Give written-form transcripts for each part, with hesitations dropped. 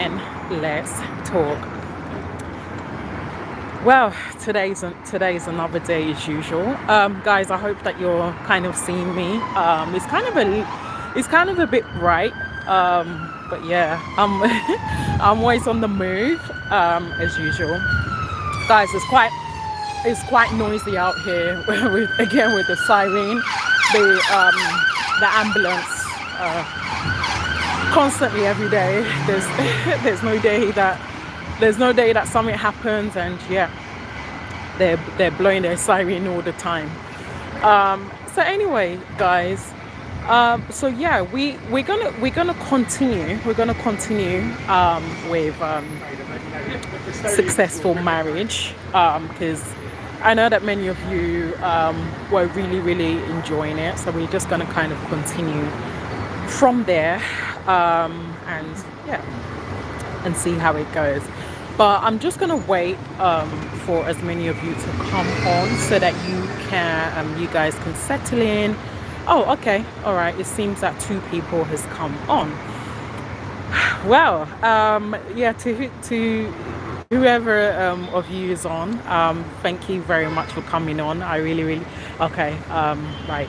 and let's talk. Well, today's another day as usual. Guys, I hope that you're kind of seeing me. It's kind of a bit bright. But yeah, I'm I'm always on the move, as usual. Guys, it's quite noisy out here with the siren, the ambulance. Constantly every day. There's there's no day that something happens, and yeah, they're blowing their siren all the time. So anyway, guys, so yeah, we're gonna continue. With successful marriage, because I know that many of you were really enjoying it. So we're just gonna kind of continue from there, and yeah, and see how it goes. But I'm just gonna wait for as many of you to come on so that you guys can settle in. Oh, okay, all right. It seems that 2 people has come on. Well, yeah, to whoever of you is on, thank you very much for coming on. I really okay. Right.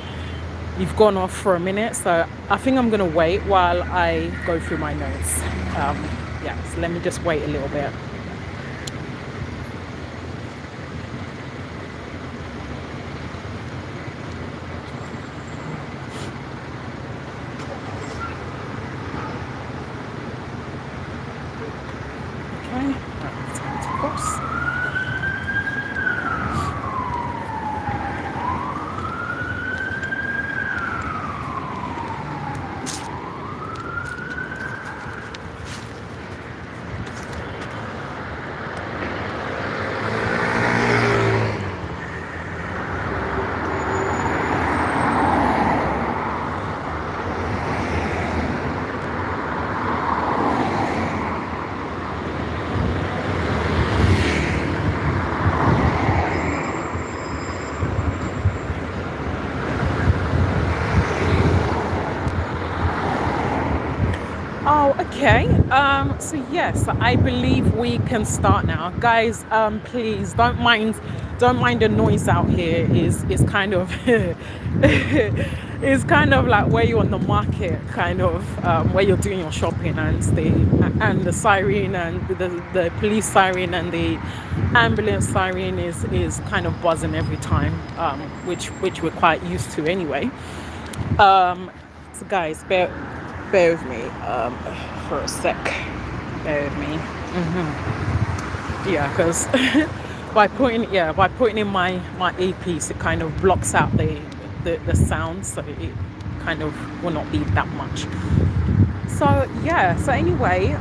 You've gone off for a minute, so I think I'm gonna wait while I go through my notes. Yeah, so let me just wait a little bit. Okay, time to pause. Oh, okay. So yes, I believe we can start now, guys. Please don't mind the noise out here. Is kind of it's kind of like where you're on the market, kind of where you're doing your shopping, and the siren and the police siren and the ambulance siren is kind of buzzing every time, which we're quite used to anyway. So guys, bear with me for a sec. Bear with me. Yeah, because by putting in my earpiece, it kind of blocks out the sound, so it kind of will not be that much. So yeah. So anyway,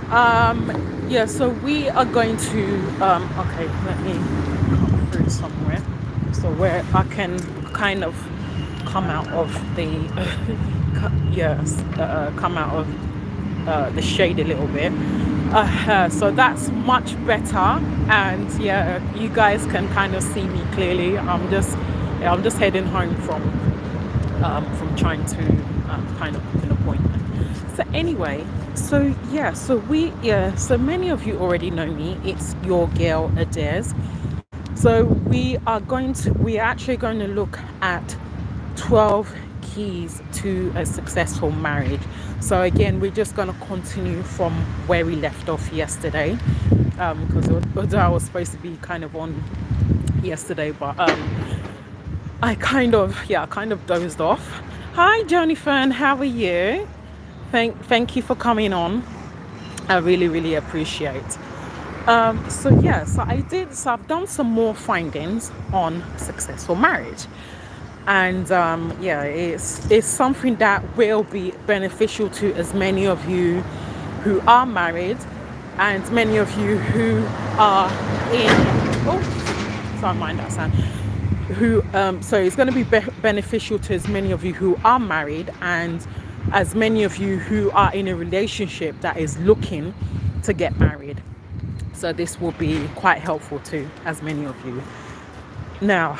yeah. So we are going to okay. Let me come through somewhere, so where I can kind of come out of the yes, come out of the shade a little bit. So that's much better, and yeah, you guys can kind of see me clearly. I'm just heading home from trying to kind of book an appointment. So anyway, so yeah, so many of you already know me. It's your girl Ades. So we're actually going to look at 12 keys to a successful marriage. So again, we're just going to continue from where we left off yesterday, because although I was supposed to be kind of on yesterday, but I kind of dozed off. Hi Jonathan, how are you? Thank you for coming on. I really appreciate. So I've done some more findings on successful marriage. And yeah, it's something that will be beneficial to as many of you who are married, and many of you who are sorry, mind that sound. So it's going to be beneficial to as many of you who are married, and as many of you who are in a relationship that is looking to get married. So this will be quite helpful to as many of you. Now,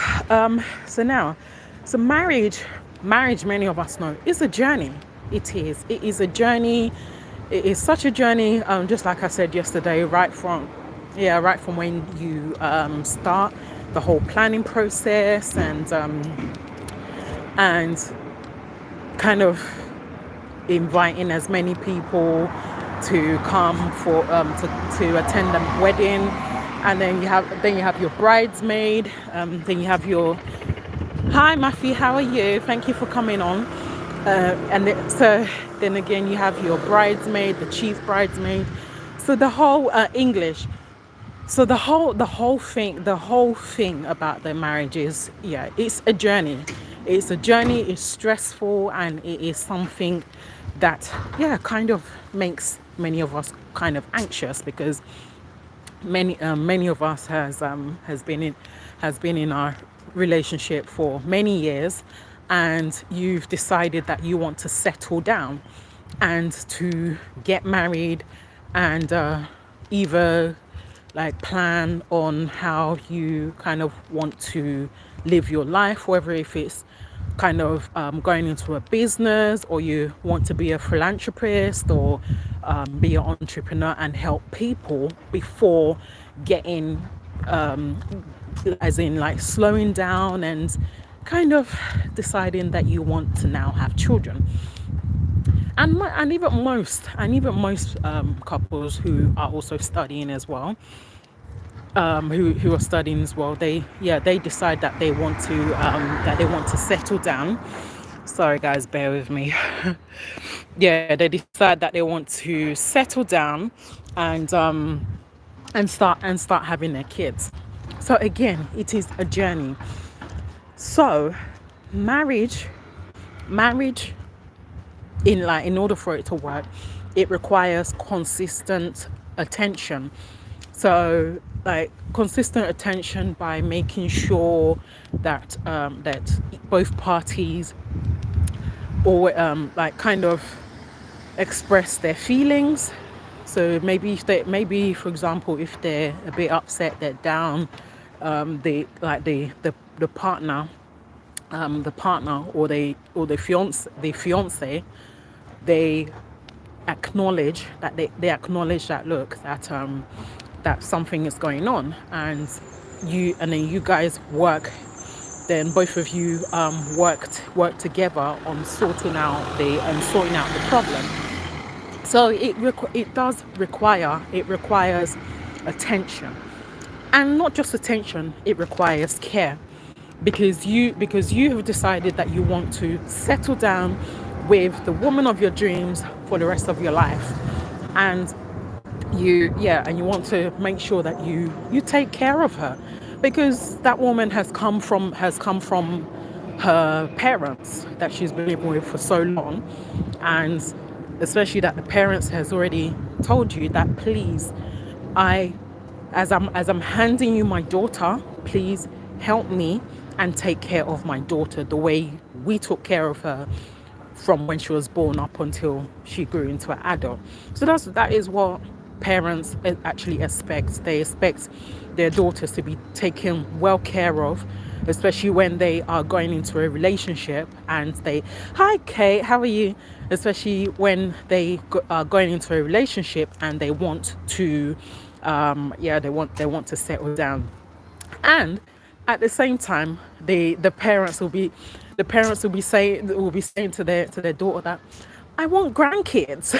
so marriage, many of us know, is a journey. It is a journey. it is such a journey, just like I said yesterday, right from when you start the whole planning process, and kind of inviting as many people to come for to attend the wedding, and then you have your bridesmaid, then you have your hi Mafi, how are you? Thank you for coming on. So then again, you have your bridesmaid, the chief bridesmaid. So the whole English. So the whole thing about the marriage is, yeah, it's a journey. It's a journey. It's stressful, and it is something that, yeah, kind of makes many of us kind of anxious, because many of us has been in our relationship for many years, and you've decided that you want to settle down and to get married, and either like plan on how you kind of want to live your life, whether if it's kind of going into a business, or you want to be a philanthropist, or be an entrepreneur and help people before getting as in like slowing down and kind of deciding that you want to now have children. And even most couples who are also studying as well, who are studying as well, they decide that they want to settle down. Sorry guys, bear with me. Yeah, they decide that they want to settle down, and start having their kids. So again, it is a journey. So marriage marriage in order for it to work, it requires consistent attention. So like consistent attention by making sure that both parties, or like kind of express their feelings. So maybe for example, if they're a bit upset, they're down, the partner, or the fiance, they acknowledge that, look, that something is going on, and then you guys then both of you work together on sorting out the problem. So it requires attention, and not just attention, it requires care, because you have decided that you want to settle down with the woman of your dreams for the rest of your life, and you want to make sure that you take care of her, because that woman has come from her parents that she's been living with for so long, and especially that the parents has already told you that, please, I as I'm handing you my daughter, please help me and take care of my daughter the way we took care of her from when she was born up until she grew into an adult. So that is what parents actually expect. They expect their daughters to be taken well care of, especially when they are going into a relationship and hi Kate, how are you? Especially when they are going into a relationship and they want to, they want to settle down. And at the same time, the parents will be saying to their daughter that, I want grandkids.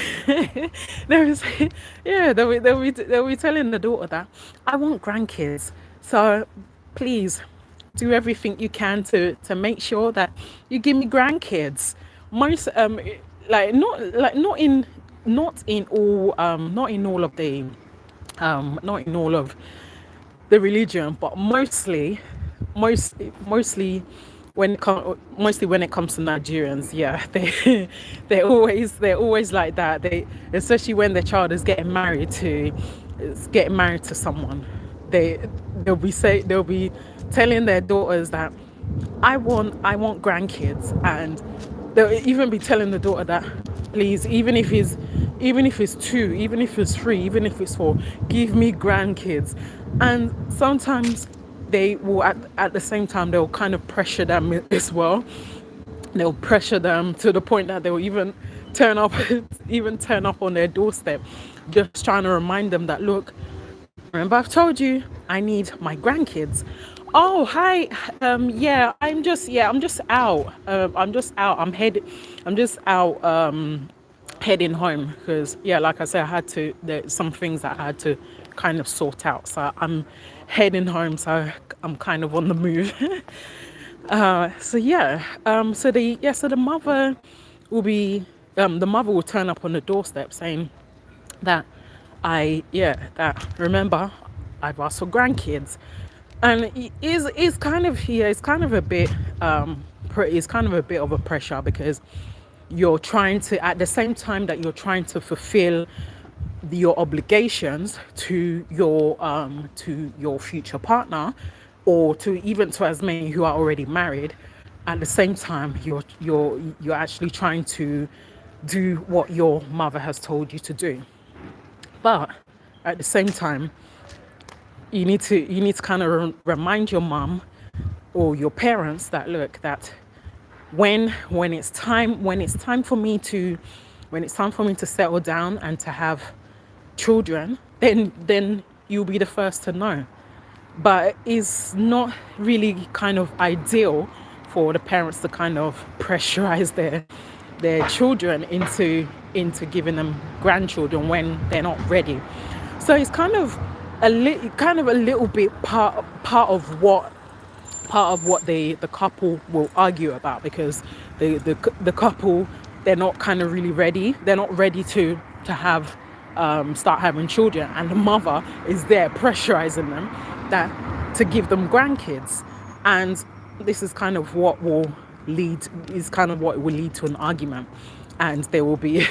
They'll say, yeah, they'll be telling the daughter that, I want grandkids. So please do everything you can to make sure that you give me grandkids. Most not in all of the not in all of the religion, but mostly mostly when it comes to Nigerians, yeah, they're always like that. Especially when their child is getting married to someone, they they'll be telling their daughters that I want grandkids, and they'll even be telling the daughter that, please, even if it's two, even if it's three, even if it's four, give me grandkids. And sometimes they will at the same time, they'll kind of pressure them as well. They'll pressure them to the point that they'll even turn up, even turn up on their doorstep, just trying to remind them that, look, remember I've told you I need my grandkids. Oh, hi. I'm just out. I'm just out heading home because, yeah, like I said, I had to, there's some things that I had to kind of sort out. So I'm heading home, so I'm kind of on the move. So the mother will be, the mother will turn up on the doorstep saying that that remember I've asked for grandkids, and it is kind of, it's kind of a bit it's kind of a bit of a pressure because you're trying to, at the same time that you're trying to fulfill your obligations to your future partner, or to even to as many who are already married. At the same time, you're actually trying to do what your mother has told you to do. But at the same time, you need to kind of remind your mom or your parents that, look, that when it's time for me to, when it's time for me to settle down and to have children, then you'll be the first to know. But it's not really kind of ideal for the parents to kind of pressurize their children into giving them grandchildren when they're not ready. So it's kind of a little bit part of what the couple will argue about, because the couple, they're not kind of really ready. They're not ready to have start having children, and the mother is there pressurizing them that to give them grandkids. And this is kind of what will lead to an argument, and there will be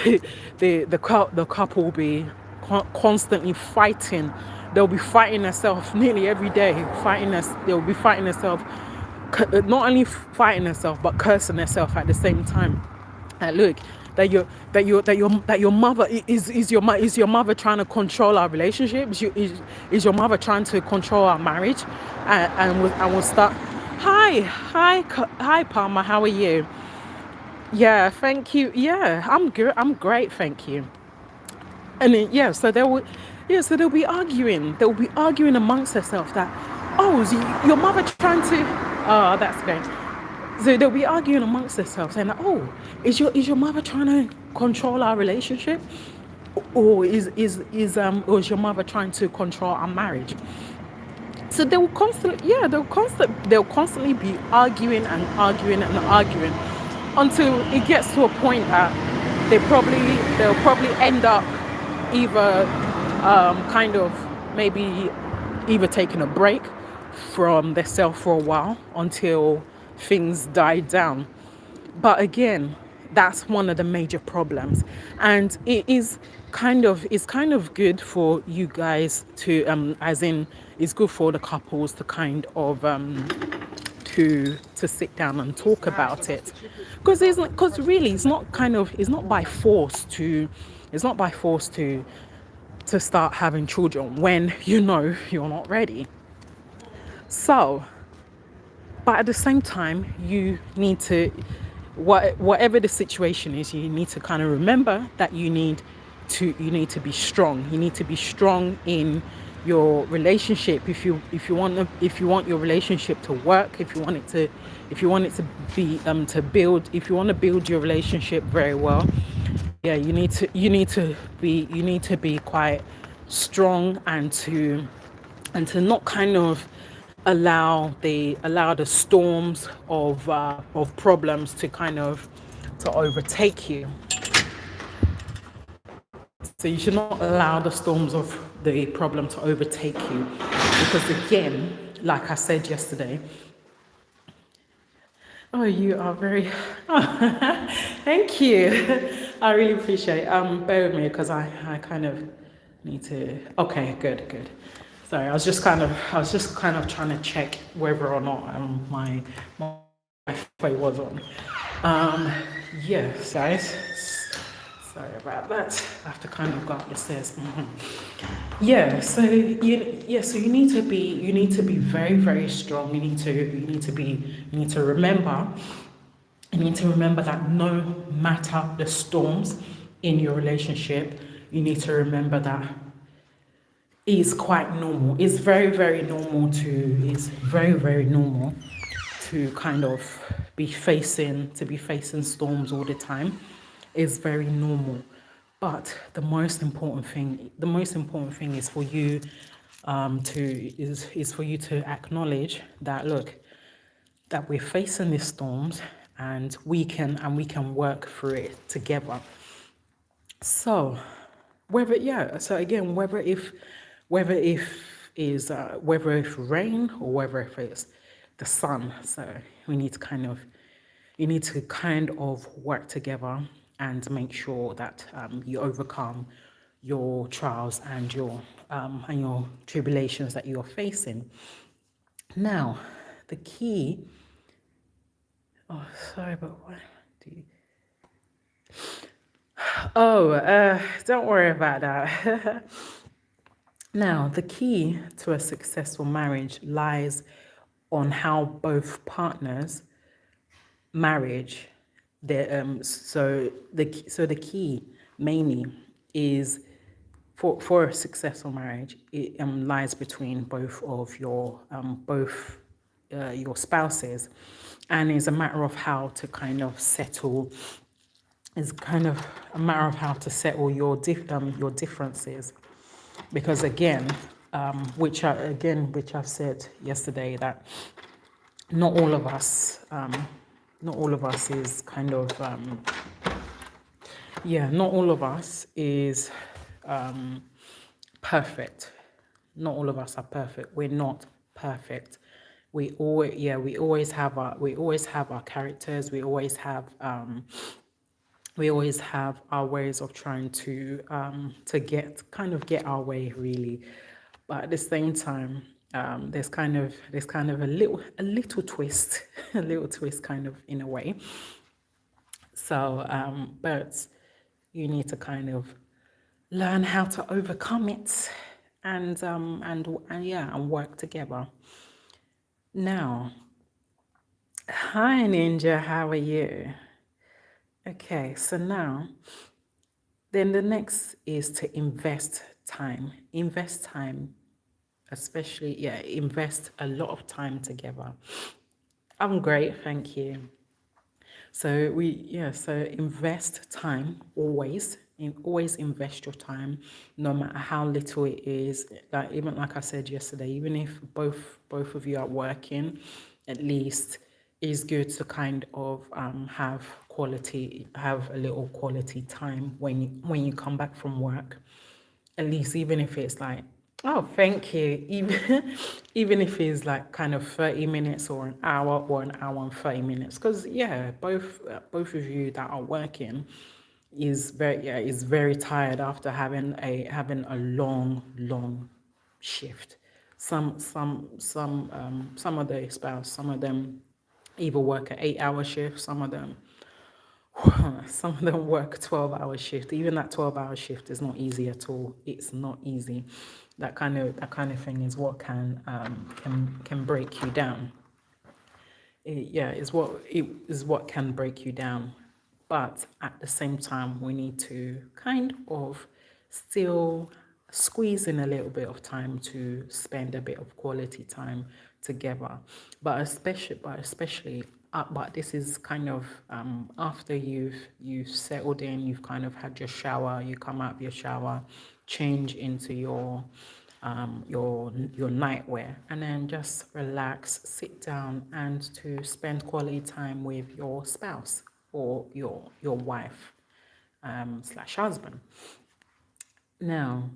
the couple will be constantly fighting. They'll be fighting themselves nearly every day. They'll be fighting themselves, not only fighting themselves but cursing themselves at the same time. Look, that your mother is your mother trying to control our relationship? Is your mother trying to control our marriage? And we'll start. Hi, Palmer. How are you? Yeah, thank you. Yeah, I'm good. I'm great, thank you. And then, so they'll be arguing. They'll be arguing amongst themselves that, oh, is your mother trying to, oh, that's great. So they'll be arguing amongst themselves, saying, oh, is your mother trying to control our relationship, or or is your mother trying to control our marriage? So they'll constantly be arguing and arguing and arguing until it gets to a point that they'll probably end up either kind of maybe either taking a break from themselves for a while until things die down. But again, that's one of the major problems, and it's kind of good for you guys to as in, it's good for the couples to kind of to sit down and talk about it, because really it's not by force to start having children when you know you're not ready. So, but at the same time, you need to, whatever the situation is, you need to kind of remember that you need to be strong. You need to be strong in your relationship if you want your relationship to work, if you want it to be if you want to build your relationship very well. Yeah, you need to be quite strong, and to not kind of allow the storms of problems to kind of to overtake you. So you should not allow the storms of the problem to overtake you, because again, like I said yesterday, oh, you are very, oh, thank you. I really appreciate it. Bear with me because I kind of need to, okay, good. Sorry, I was just kind of trying to check whether or not my Wi-Fi was on. Yes, guys. Sorry about that. I have to kind of go up the stairs. So you need to be very, very strong. You need to remember You need to remember that no matter the storms in your relationship, you need to remember that it's quite normal. It's very, very normal to kind of be facing storms all the time. It's very normal. But the most important thing is for you is for you to acknowledge that, look, that we're facing these storms, and we can work through it together. So so again, whether if rain or whether if it's the sun. So we need to kind of you need to kind of work together and make sure that you overcome your trials and your tribulations that you're facing. Now, the key. Oh, sorry, but what do you? Oh, don't worry about that. Now, the key to a successful marriage lies on how both partners marriage the key mainly is for a successful marriage. It lies between both your spouses, and is a matter of how to kind of settle is kind of a matter of how to settle your differences, because again, which I've said yesterday, that not all of us is kind of not all of us is perfect. Not all of us are perfect. We're not perfect. We always have our characters. We always have our ways of trying to get our way, really. But at the same time, there's kind of a little twist, a little twist kind of in a way. So, but you need to kind of learn how to overcome it, and work together. Now, hi Ninja, how are you? Okay, so now, then the next is to invest time. Invest time, invest a lot of time together. I'm great, thank you. So invest time always. Always invest your time, no matter how little it is. Even like I said yesterday, even if both of you are working, at least it's good to kind of have a little quality time when you come back from work. At least, even if it's like, oh, thank you. Even if it's like kind of 30 minutes or an hour and 30 minutes. Because both of you that are working is very tired after having a long shift. Some of the spouse, some of them either work an 8-hour shift, some of them work 12-hour shift. Even that 12-hour shift is not easy at all. It's not easy. That kind of thing is what can break you down. Is what can break you down. But at the same time, we need to kind of still squeeze in a little bit of time to spend a bit of quality time together. But this is kind of after you've settled in, you've kind of had your shower, you come out of your shower, change into your nightwear, and then just relax, sit down, and to spend quality time with your spouse or your wife slash husband. Now,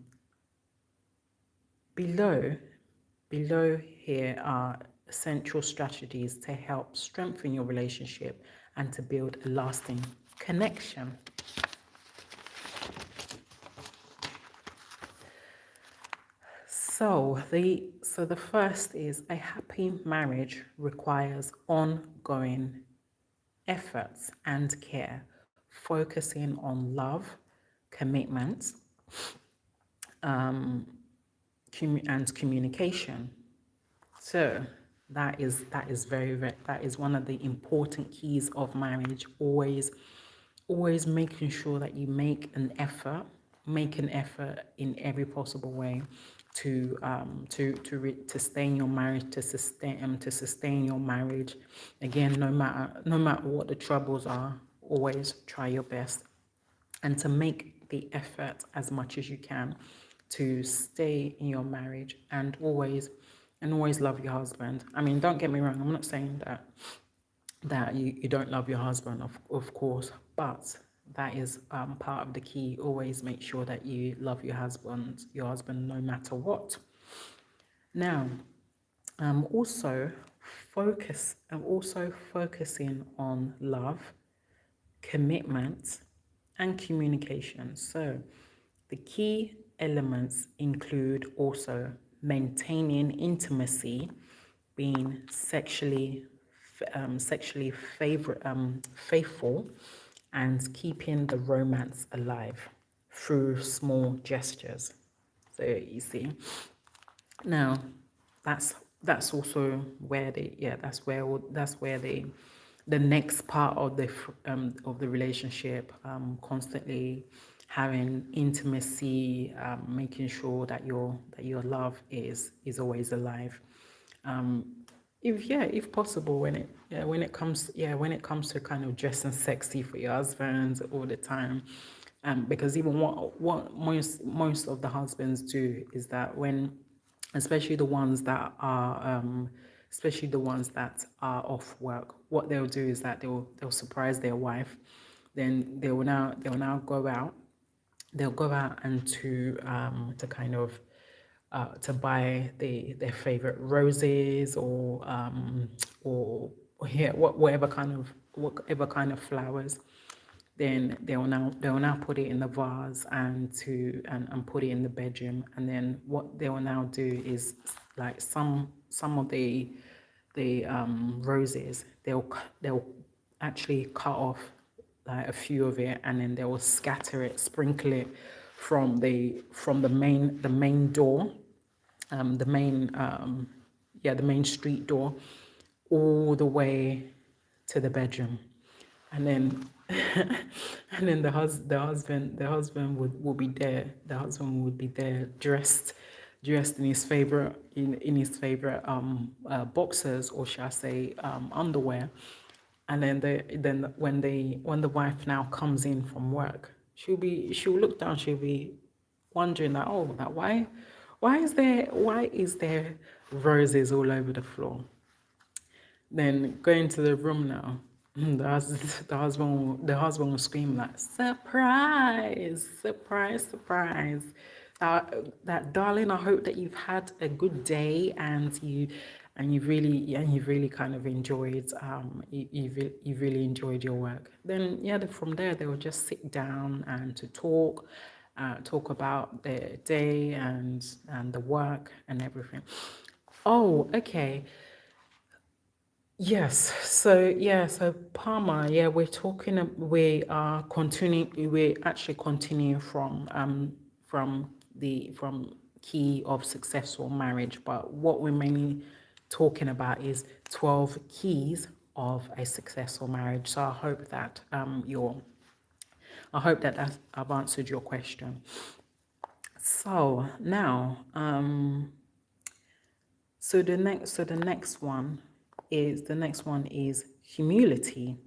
below here are essential strategies to help strengthen your relationship and to build a lasting connection. So the first is, a happy marriage requires ongoing efforts and care, focusing on love, commitment, and communication. So That is that is one of the important keys of marriage. Always making sure that you make an effort in every possible way to stay in your marriage, to sustain your marriage. Again, no matter what the troubles are, always try your best and to make the effort as much as you can to stay in your marriage, and always love your husband. I mean, don't get me wrong, I'm not saying that you don't love your husband, of course, but that is part of the key. Always make sure that you love your husband no matter what. Now, also I'm also focusing on love, commitment, and communication. So, the key elements include also maintaining intimacy, being faithful, and keeping the romance alive through small gestures. So you see, now, that's also where the next part of the relationship, constantly having intimacy, making sure that your love is always alive. Um, if possible, when it comes to kind of dressing sexy for your husbands all the time, because even what most of the husbands do is that when, especially the ones that are off work, what they'll do is that they'll surprise their wife, then they'll go out, and to kind of to buy their favorite roses, or yeah, whatever kind of flowers. Then they'll now put it in the vase, and put it in the bedroom. And then what they will now do is, like, some of the roses, they'll actually cut off like a few of it, and then they will sprinkle it from the main door, the main the main street door, all the way to the bedroom. And then and then the husband would be there. The husband would be there, dressed in his favorite boxers, or shall I say, underwear. And then when the wife now comes in from work, she'll look down, she'll be wondering that, oh, that why is there roses all over the floor? Then go into the room now. The husband will scream like, surprise, surprise, surprise. That darling, I hope that you've had a good day, and you've really kind of enjoyed you really enjoyed your work. Then from there they will just sit down and to talk about their day, and the work and everything. Oh, okay. Yes. So Palmer, we actually continue from key of successful marriage, but what we're mainly talking about is 12 keys of a successful marriage. So I hope that I've answered your question. So now, the next one is humility.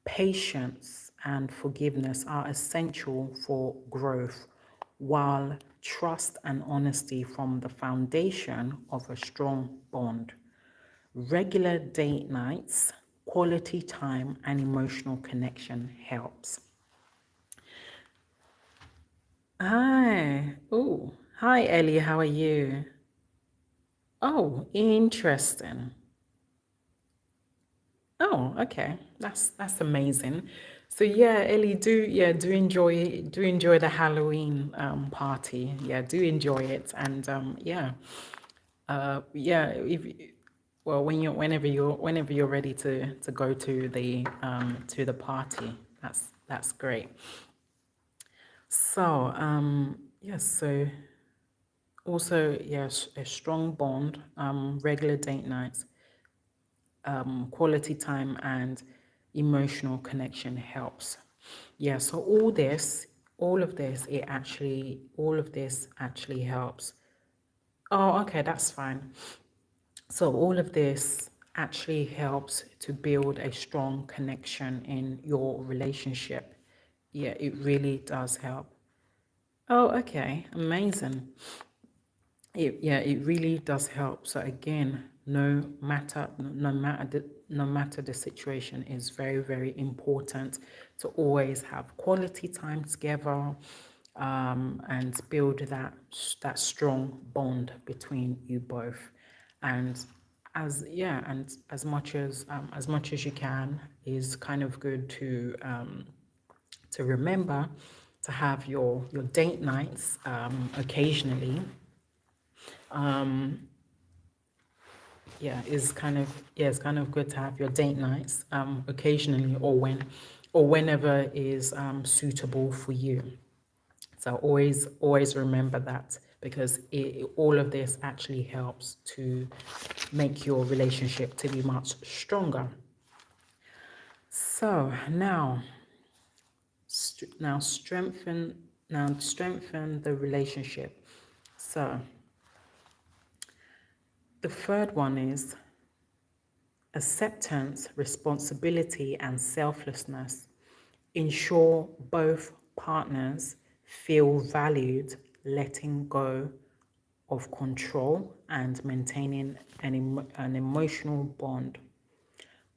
Patience and forgiveness are essential for growth, while trust and honesty form the foundation of a strong bond. Regular date nights, quality time, and emotional connection helps. Hi. Oh, hi, Ellie. How are you? Oh, interesting. Oh, okay. That's amazing. So yeah, Ellie, do enjoy the Halloween party. Yeah, do enjoy it. And if well, whenever you're ready to go to the party, that's great. So yes, so also, yes, a strong bond, regular date nights, quality time and emotional connection helps. Yeah, so all of this actually helps. Oh, okay, that's fine. So all of this actually helps to build a strong connection in your relationship. Yeah, it really does help. Oh, okay, amazing. It really does help. So again, no matter the situation, is very, very important to always have quality time together, and build that strong bond between you both. And as much as you can, is kind of good to remember to have your date nights occasionally. It's kind of good to have your date nights occasionally, or whenever is suitable for you. So always remember that, because all of this actually helps to make your relationship to be much stronger. So now strengthen the relationship. So the third one is acceptance, responsibility, and selflessness. Ensure both partners feel valued, letting go of control and maintaining an emotional bond.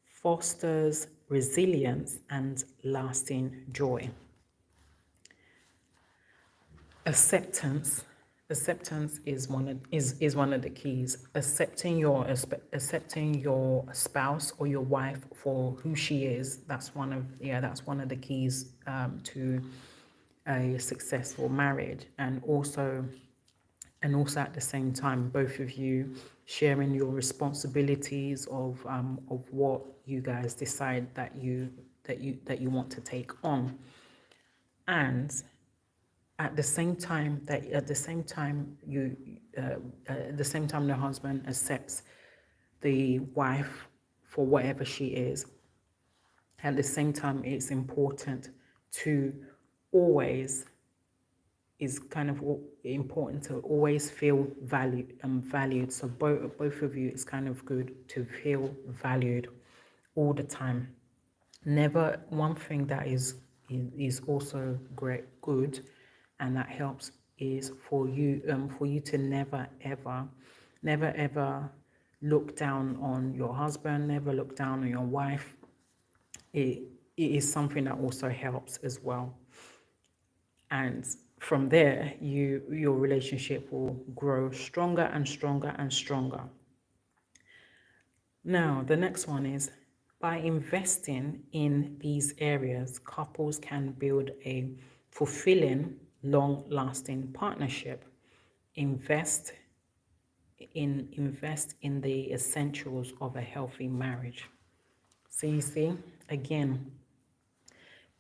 Fosters resilience and lasting joy. Acceptance. Acceptance is one of the keys. Accepting your spouse or your wife for who she is. That's one of the keys to a successful marriage. And also at the same time, both of you sharing your responsibilities of what you guys decide that you want to take on. And at the same time the husband accepts the wife for whatever she is. At the same time, it's important to always feel valued. So both of you, it's kind of good to feel valued all the time. Never One thing that is also good, and that helps, is for you to never ever look down on your husband, never look down on your wife. It is something that also helps as well. And from there, your relationship will grow stronger and stronger and stronger. Now, the next one is, by investing in these areas, couples can build a fulfilling, long-lasting partnership. Invest in the essentials of a healthy marriage. So you see, again,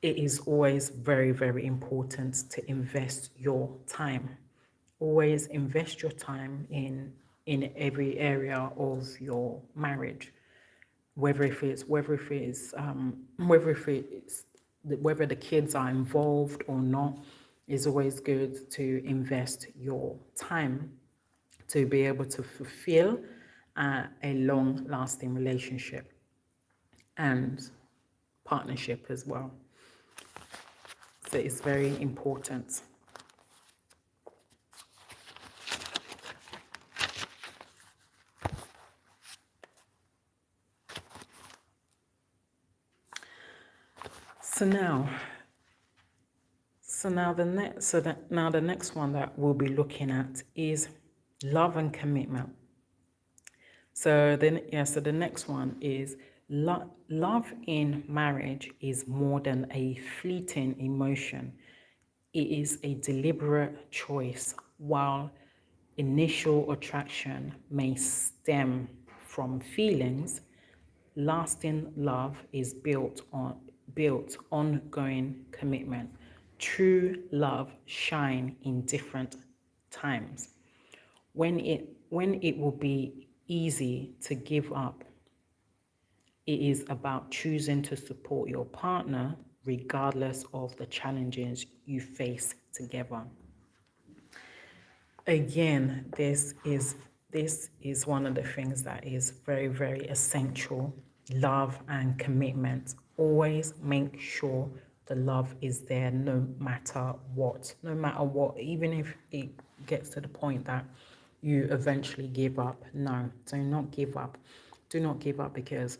it is always very, very important to invest your time. Always invest your time in every area of your marriage, whether the kids are involved or not. It's always good to invest your time to be able to fulfill a long-lasting relationship and partnership as well. So it's very important. So now the next one that we'll be looking at is love and commitment. So the next one is love in marriage is more than a fleeting emotion. It is a deliberate choice. While initial attraction may stem from feelings, lasting love is built ongoing commitment. True love shine in different times. When it will be easy to give up, It is about choosing to support your partner regardless of the challenges you face together. Again, this is one of the things that is very, very essential. Love and commitment. Always make sure the love is there no matter what. No matter what, even if it gets to the point that you eventually give up. No, do not give up. Do not give up because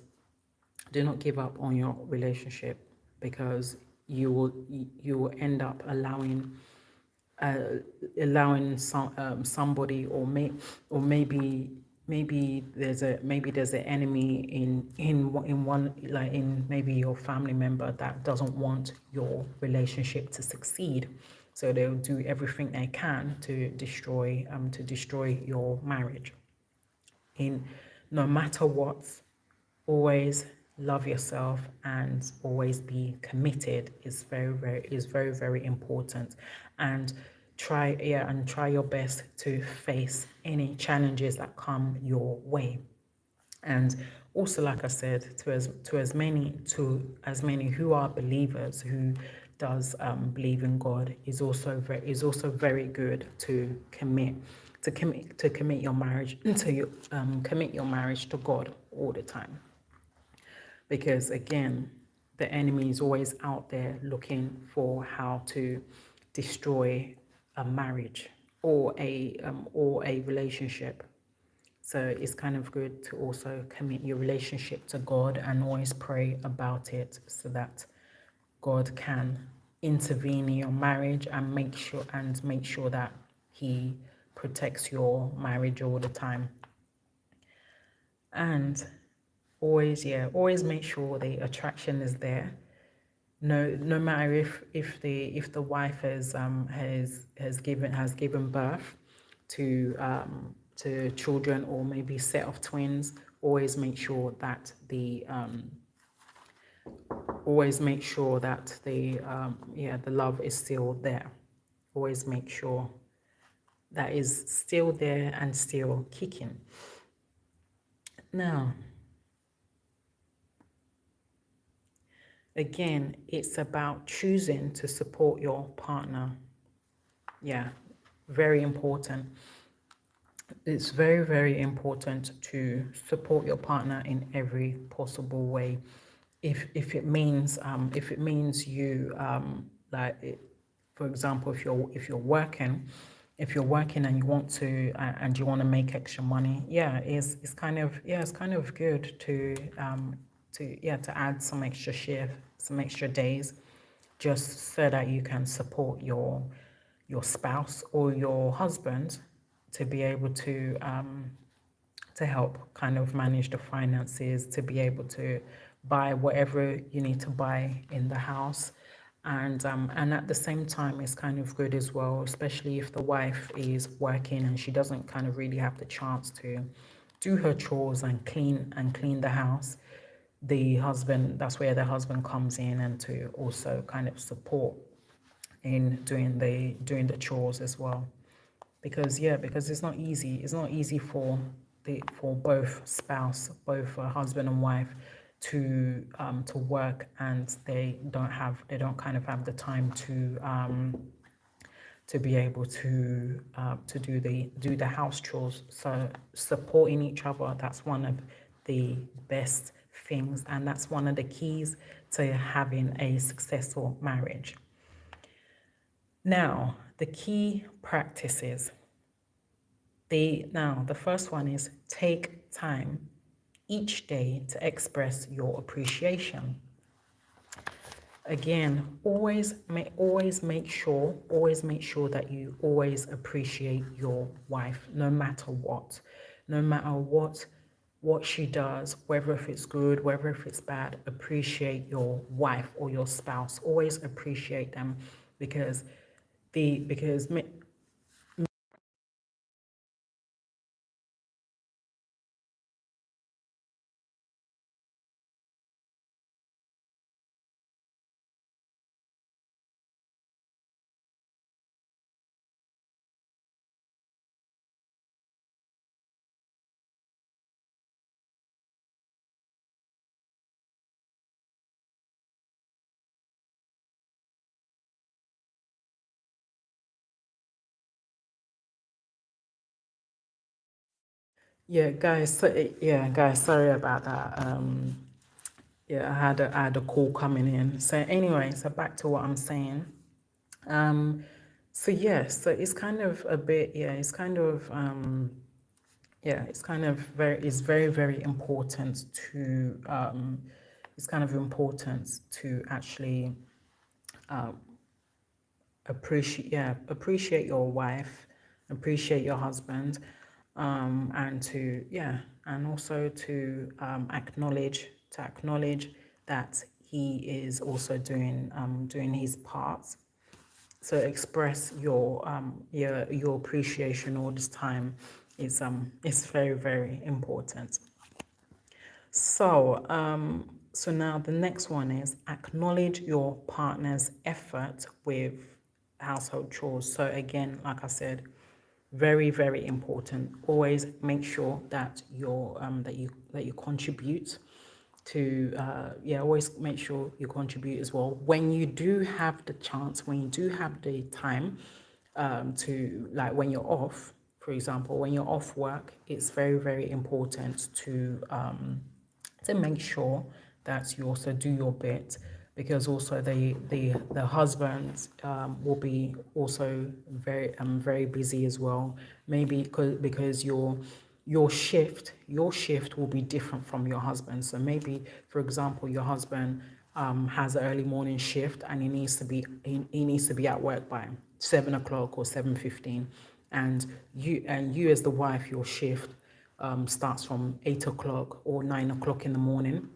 do not give up on your relationship, because you will end up uh, allowing somebody, or maybe there's an enemy in one, like in maybe your family member that doesn't want your relationship to succeed, so they'll do everything they can to destroy your marriage. In No matter what, always love yourself and always be committed is very important. And try your best to face any challenges that come your way. And also, like I said, to as many who are believers, who does believe in God, is also very good to commit your marriage commit your marriage to God all the time, because again, the enemy is always out there looking for how to destroy a marriage or a relationship. So it's kind of good to also commit your relationship to God and always pray about it, so that God can intervene in your marriage and make sure that He protects your marriage all the time. And always make sure the attraction is there. No matter if the wife has given birth to children, or maybe set of twins. Always make sure that the love is still there. Always make sure that is still there and still kicking. Now, again, it's about choosing to support your partner. Yeah, very important. It's very, very important to support your partner in every possible way. If it means you for example, if you're working and you want to make extra money, it's kind of good to add some extra days, just so that you can support your spouse or your husband, to be able to help kind of manage the finances, to be able to buy whatever you need to buy in the house. And at the same time, it's kind of good as well, especially if the wife is working and she doesn't kind of really have the chance to do her chores and clean the house. That's where the husband comes in, and to also kind of support in doing the chores as well. Because it's not easy for both husband and wife to work, and they don't kind of have the time to be able to do the house chores. So supporting each other, that's one of the best things, and that's one of the keys to having a successful marriage. Now, the key practices. The first one is take time each day to express your appreciation. Again, always make sure that you always appreciate your wife, no matter what she does, whether if it's good, whether if it's bad. Appreciate your wife or your spouse. Always appreciate them, because because Yeah, guys. Yeah, guys. Sorry about that. Yeah, I had a call coming in. So anyway, so back to what I'm saying. Um, so yeah, so it's kind of a bit. Yeah, it's kind of. Yeah, it's kind of very. It's very very important to. It's kind of important to actually appreciate your wife, appreciate your husband, and to and also to acknowledge that he is also doing his part. So express your appreciation all this time is very very important. So now the next one is acknowledge your partner's effort with household chores. So again, like I said, very, very important. Always make sure that you contribute to always make sure you contribute as well. When you do have the chance, when you do have the time, to like when you're off, for example, when you're off work, it's very, very important to make sure that you also do your bit, because also the husband will be also very busy as well, maybe because your shift will be different from your husband. So maybe, for example, your husband has an early morning shift and he needs to be at work by 7 o'clock or 7:15, and you as the wife, your shift starts from 8 o'clock or 9 o'clock in the morning,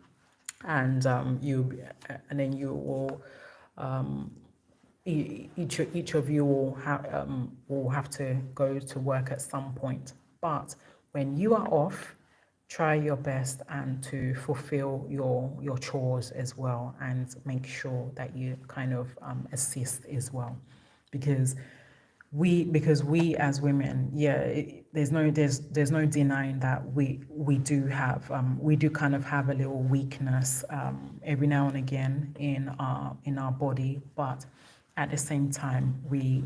and and then you will each of you will have to go to work at some point. But when you are off, try your best and to fulfill your chores as well, and make sure that you kind of assist as well, because we as women, there's no denying that we do kind of have a little weakness every now and again in our body, but at the same time we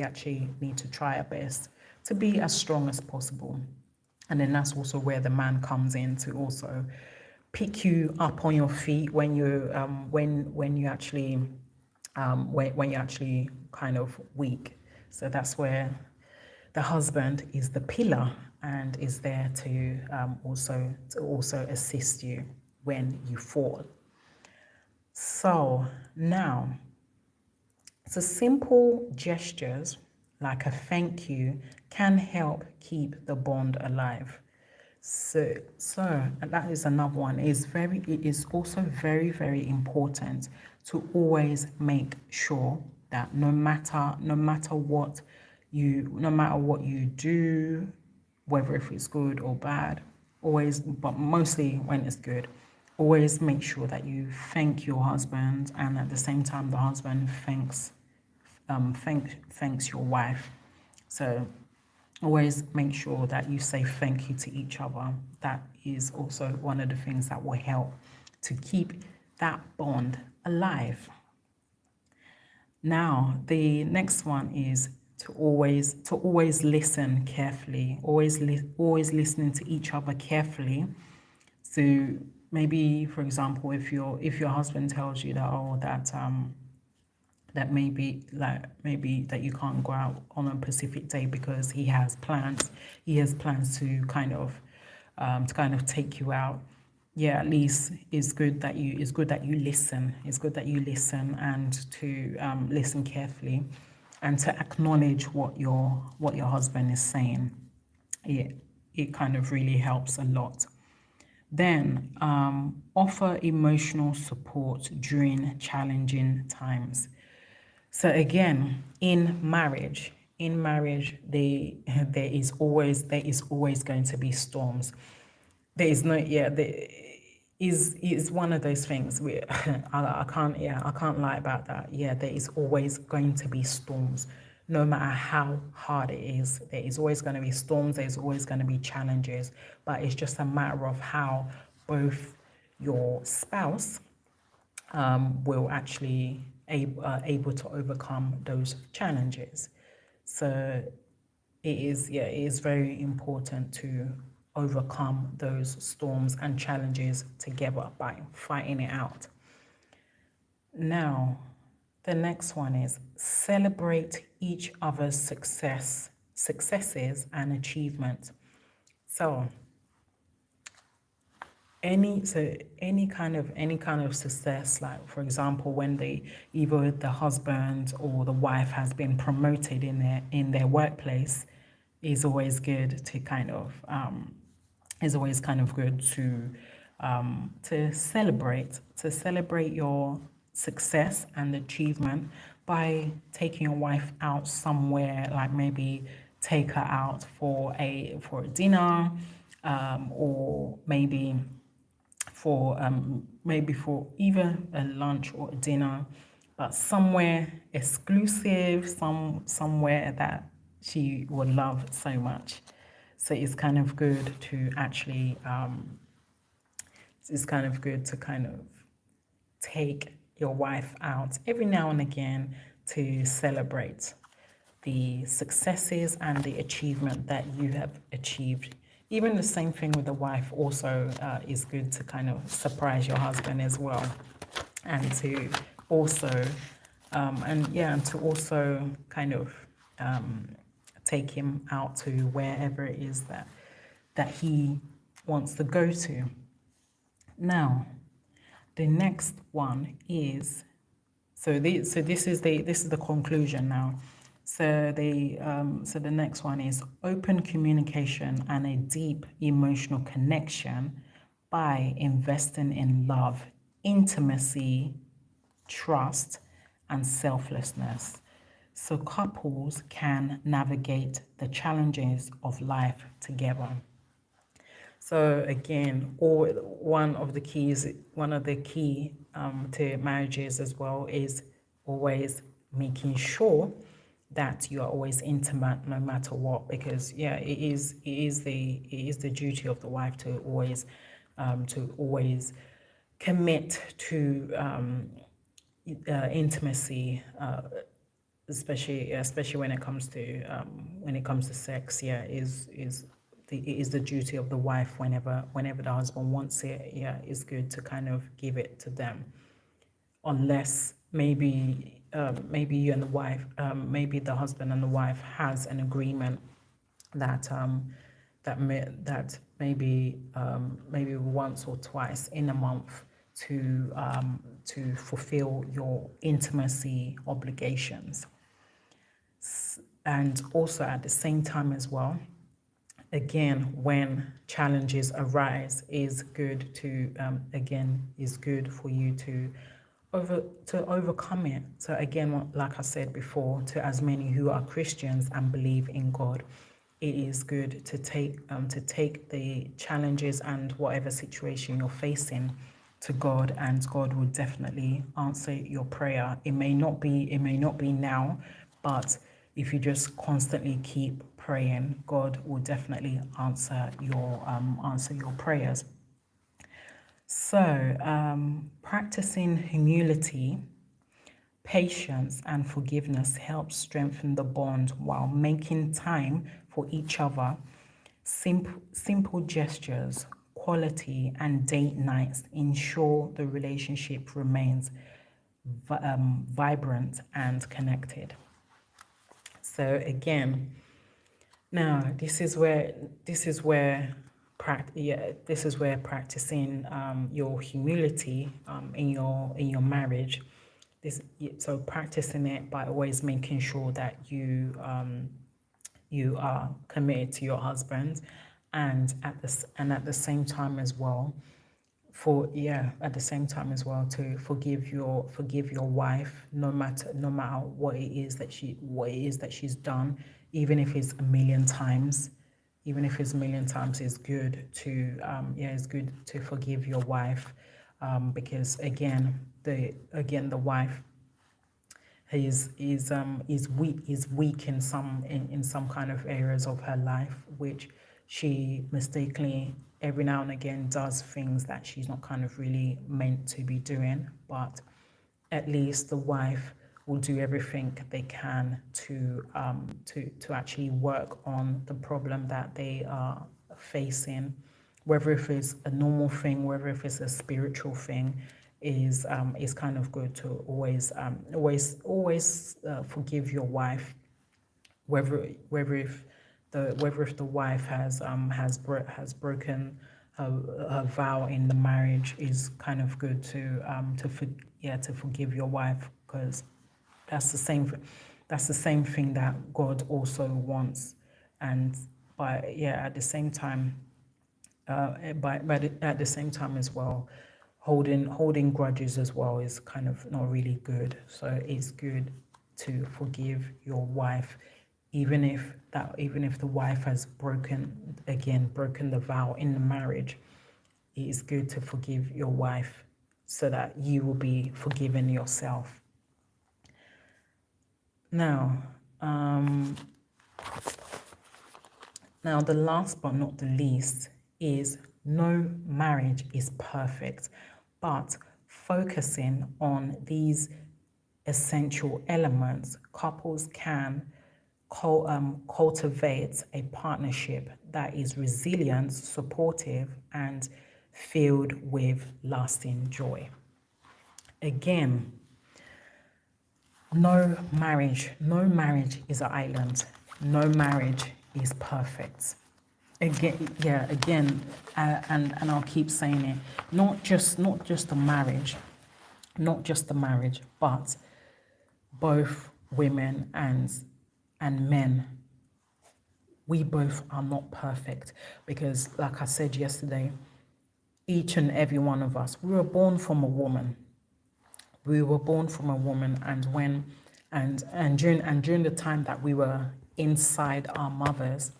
actually need to try our best to be as strong as possible. And then that's also where the man comes in to also pick you up on your feet when you actually when you're actually kind of weak. So that's where the husband is the pillar and is there to also assist you when you fall. So now, so simple gestures like a thank you can help keep the bond alive. So and that is another one. It is also very, very important to always make sure that no matter what you do, whether if it's good or bad, always, but mostly when it's good, always make sure that you thank your husband, and at the same time the husband thanks your wife. So always make sure that you say thank you to each other. That is also one of the things that will help to keep that bond alive. Now, the next one is to always listen carefully. Always listening to each other carefully. So maybe, for example, if your husband tells you that that maybe that you can't go out on a specific day because he has plans to kind of take you out. Yeah, at least it's good that you listen. It's good that you listen, and to listen carefully, and to acknowledge what your husband is saying. It kind of really helps a lot. Then offer emotional support during challenging times. So again, in marriage, there is always going to be storms. There is no there is one of those things where I can't lie about that. Yeah, there is always going to be storms, no matter how hard it is. There is always going to be storms. There's always going to be challenges, but it's just a matter of how both your spouse will actually able to overcome those challenges. So it is very important to overcome those storms and challenges together by fighting it out. Now, the next one is celebrate each other's successes and achievements. So any kind of success, like for example when either the husband or the wife has been promoted in their workplace, is always good to kind of is always kind of good to celebrate your success and achievement by taking your wife out somewhere, like maybe take her out for a dinner, or maybe for either a lunch or a dinner, but somewhere exclusive, somewhere that she would love so much. So it's kind of good to actually it's kind of good to kind of take your wife out every now and again to celebrate the successes and the achievement that you have achieved. Even the same thing with the wife also is good to kind of surprise your husband as well, and to also and to also kind of take him out to wherever it is that he wants to go to. Now, the next one is this is the conclusion now. So the next one is open communication and a deep emotional connection by investing in love, intimacy, trust, and selflessness. So couples can navigate the challenges of life together. So again, one of the key to marriages as well is always making sure that you are always intimate no matter what, because it is the duty of the wife to always commit to intimacy, especially when it comes to sex. It is the duty of the wife whenever the husband wants it. It's good to kind of give it to them, unless maybe you and the wife, maybe the husband and the wife has an agreement that maybe once or twice in a month to fulfill your intimacy obligations. And also at the same time as well, again, when challenges arise, is good for you to overcome it. So again, like I said before, to as many who are Christians and believe in God, it is good to take the challenges and whatever situation you're facing to God, and God will definitely answer your prayer. It may not be now, but if you just constantly keep praying, God will definitely answer your prayers. So, practicing humility, patience, and forgiveness helps strengthen the bond while making time for each other. Simple gestures, quality, and date nights ensure the relationship remains vibrant and connected. So again, now this is where practicing your humility in your marriage. So practicing it by always making sure that you are committed to your husband, and at the same time as well, to forgive your wife, no matter what it is that she's done, even if it's a million times. It's good to forgive your wife, because again the wife is weak in some kind of areas of her life, which she mistakenly every now and again does things that she's not kind of really meant to be doing. But at least the wife will do everything they can to actually work on the problem that they are facing, whether if it's a normal thing, whether if it's a spiritual thing. Is kind of good to always forgive your wife, whether if the wife has broken her vow in the marriage. Is kind of good to forgive your wife, because that's the same that's the same thing that God also wants. And at the same time, at the same time as well, holding grudges as well is kind of not really good. So it's good to forgive your wife, even if the wife has broken the vow in the marriage. It is good to forgive your wife so that you will be forgiven yourself. Now, now the last but not the least is, no marriage is perfect, but focusing on these essential elements, couples can cultivate a partnership that is resilient, supportive, and filled with lasting joy. Again, no marriage is an island. No marriage is perfect. Again, and I'll keep saying it. Not just the marriage, but both women and men. We both are not perfect, because, like I said yesterday, each and every one of us, we were born from a woman. And during the time that we were inside our mothers,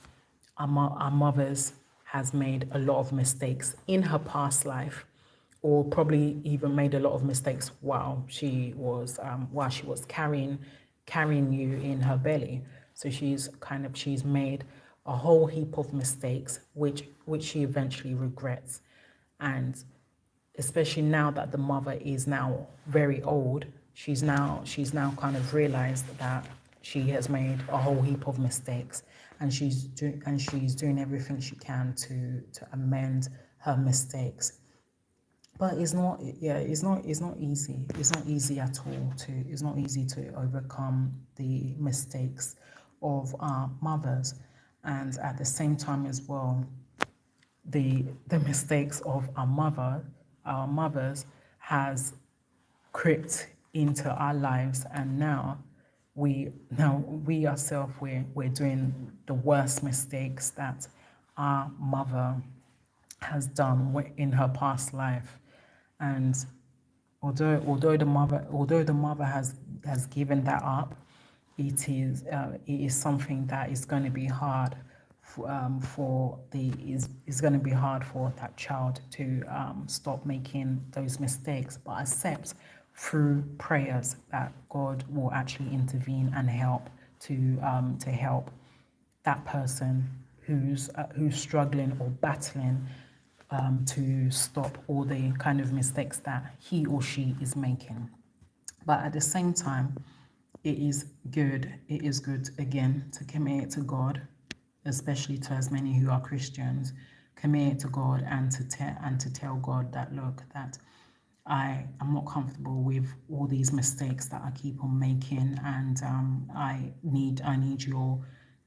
our mothers has made a lot of mistakes in her past life, or probably even made a lot of mistakes while she was carrying you in her belly. So she's made a whole heap of mistakes, which she eventually regrets. And especially now that the mother is now very old, she's now kind of realized that she has made a whole heap of mistakes, and she's doing everything she can to amend her mistakes. But it's not easy. It's not easy at all. It's not easy to overcome the mistakes of our mothers, and at the same time as well, the mistakes of our mothers has crept into our lives, and now we ourselves, we're doing the worst mistakes that our mother has done in her past life. And although the mother has given that up, it is something that is going to be hard is going to be hard for that child to stop making those mistakes, but accept through prayers that God will actually intervene and help to help that person who's struggling or battling to stop all the kind of mistakes that he or she is making. But at the same time, it is good again to commit it to God, especially to as many who are Christians. Commit it to God and to tell God that, look, that I am not comfortable with all these mistakes that I keep on making, and I need your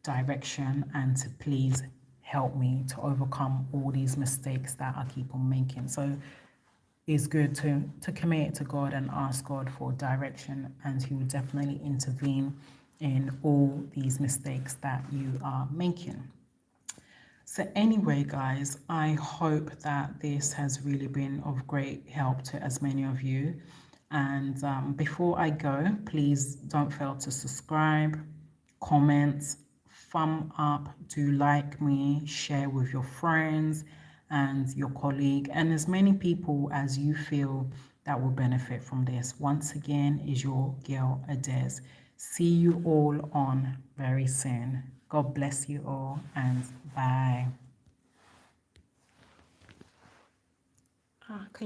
direction, and to please help me to overcome all these mistakes that I keep on making. So it's good to commit it to God and ask God for direction, and He will definitely intervene in all these mistakes that you are making. So anyway, guys, I hope that this has really been of great help to as many of you. And before I go, please don't fail to subscribe, comment, thumb up, do like me, share with your friends and your colleague, and as many people as you feel that will benefit from this. Once again, is your girl Adez. See you all on very soon. God bless you all, and bye.